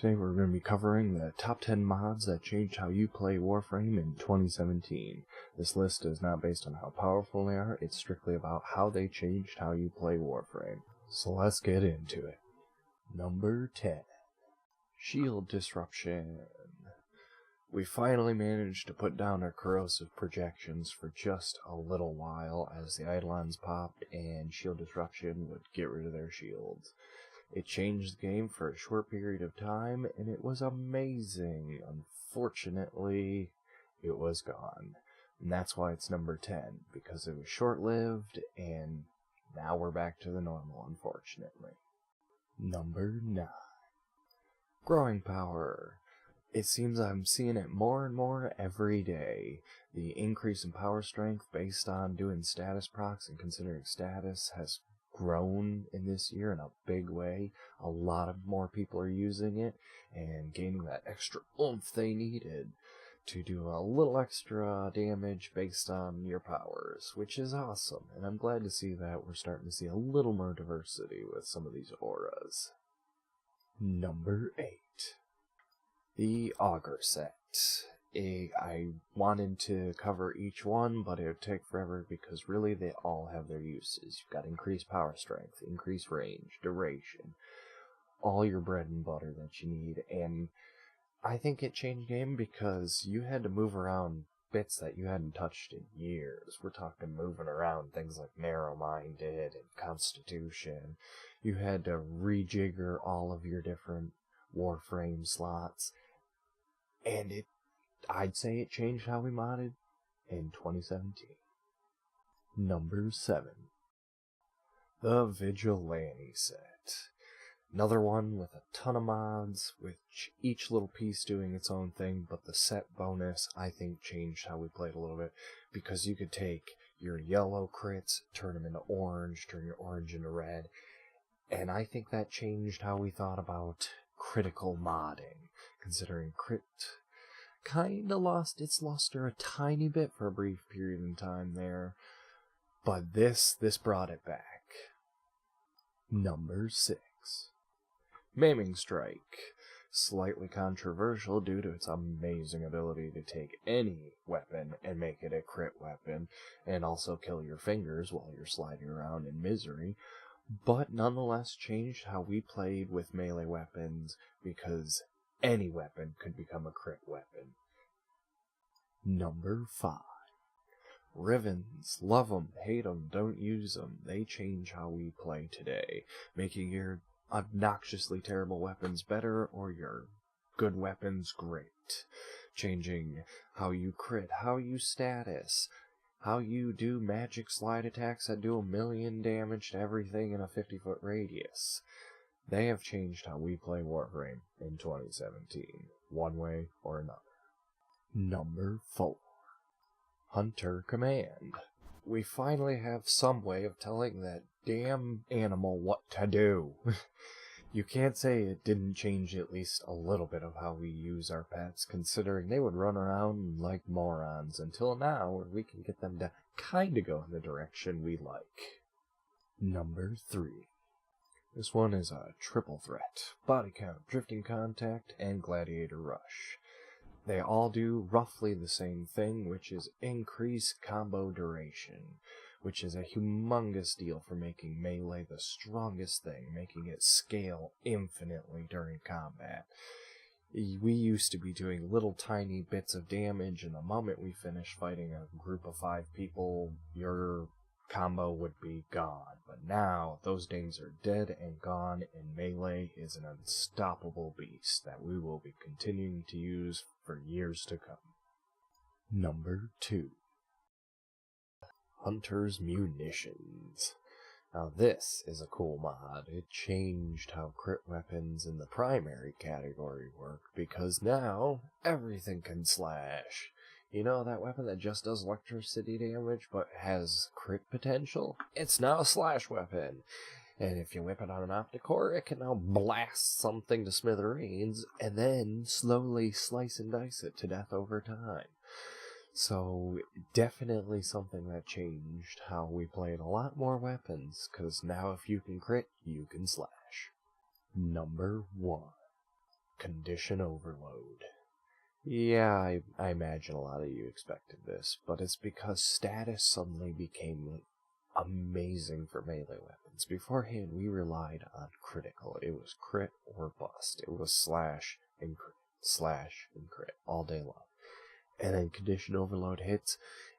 today we're going to be covering the top 10 mods that changed how you play Warframe in 2017. This list is not based on how powerful they are, it's strictly about how they changed how you play Warframe. So let's get into it. Number 10. Shield Disruption. We finally managed to put down our corrosive projections for just a little while as the Eidolons popped and Shield Disruption would get rid of their shields. It changed the game for a short period of time, and it was amazing. Unfortunately, it was gone. And that's why it's number 10, because it was short-lived, and now we're back to the normal, unfortunately. Number 9. Growing Power. It seems I'm seeing it more and more every day. The increase in power strength based on doing status procs and considering status has grown in this year in a big way. A lot of more people are using it and gaining that extra oomph they needed to do a little extra damage based on your powers, which is awesome, and I'm glad to see that we're starting to see a little more diversity with some of these auras. Number 8. The Augur set. I wanted to cover each one, but it would take forever because really they all have their uses. You've got increased power strength, increased range, duration, all your bread and butter that you need, and I think it changed game because you had to move around bits that you hadn't touched in years. We're talking moving around things like Narrow-Minded and Constitution. You had to rejigger all of your different Warframe slots, and I'd say it changed how we modded in 2017. Number 7. The Vigilante set. Another one with a ton of mods, with each little piece doing its own thing, but the set bonus, I think, changed how we played a little bit, because you could take your yellow crits, turn them into orange, turn your orange into red, and I think that changed how we thought about critical modding, considering crit kinda lost its luster a tiny bit for a brief period in time there, but this brought it back. Number 6. Maiming Strike. Slightly controversial due to its amazing ability to take any weapon and make it a crit weapon, and also kill your fingers while you're sliding around in misery, but nonetheless changed how we played with melee weapons because any weapon could become a crit weapon. Number 5. Rivens. Love them, hate them, don't use them. They change how we play today, making your obnoxiously terrible weapons better or your good weapons great. Changing how you crit, how you status, how you do magic slide attacks that do 1,000,000 damage to everything in a 50-foot radius. They have changed how we play Warframe in 2017, one way or another. Number 4. Hunter Command. We finally have some way of telling that damn animal what to do. You can't say it didn't change at least a little bit of how we use our pets, considering they would run around like morons until now, where we can get them to kinda go in the direction we like. Number 3. This one is a triple threat. Body count, drifting contact, and gladiator rush. They all do roughly the same thing, which is increase combo duration, which is a humongous deal for making melee the strongest thing, making it scale infinitely during combat. We used to be doing little tiny bits of damage, and the moment we finished fighting a group of 5 people, your combo would be gone. But now, those days are dead and gone, and melee is an unstoppable beast that we will be continuing to use for years to come. Number 2. Hunter's Munitions. Now this is a cool mod. It changed how crit weapons in the primary category work, because now everything can slash. You know, that weapon that just does electricity damage but has crit potential? It's now a slash weapon. And if you whip it on an Opticore, it can now blast something to smithereens and then slowly slice and dice it to death over time. So, definitely something that changed how we played a lot more weapons, because now if you can crit, you can slash. Number 1. Condition overload. Yeah, I imagine a lot of you expected this, but it's because status suddenly became amazing for melee weapons. Beforehand, we relied on critical. It was crit or bust. It was slash and crit all day long. And then condition overload hits,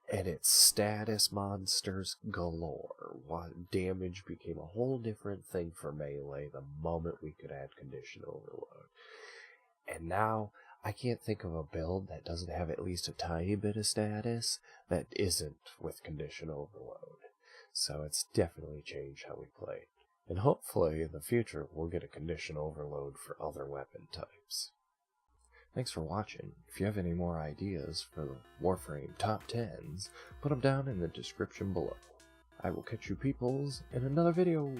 and it's status monsters galore. Damage became a whole different thing for melee the moment we could add condition overload. And now, I can't think of a build that doesn't have at least a tiny bit of status that isn't with condition overload. So it's definitely changed how we play. And hopefully, in the future, we'll get a condition overload for other weapon types. Thanks for watching. If you have any more ideas for the Warframe top 10s, put them down in the description below. I will catch you peoples in another video.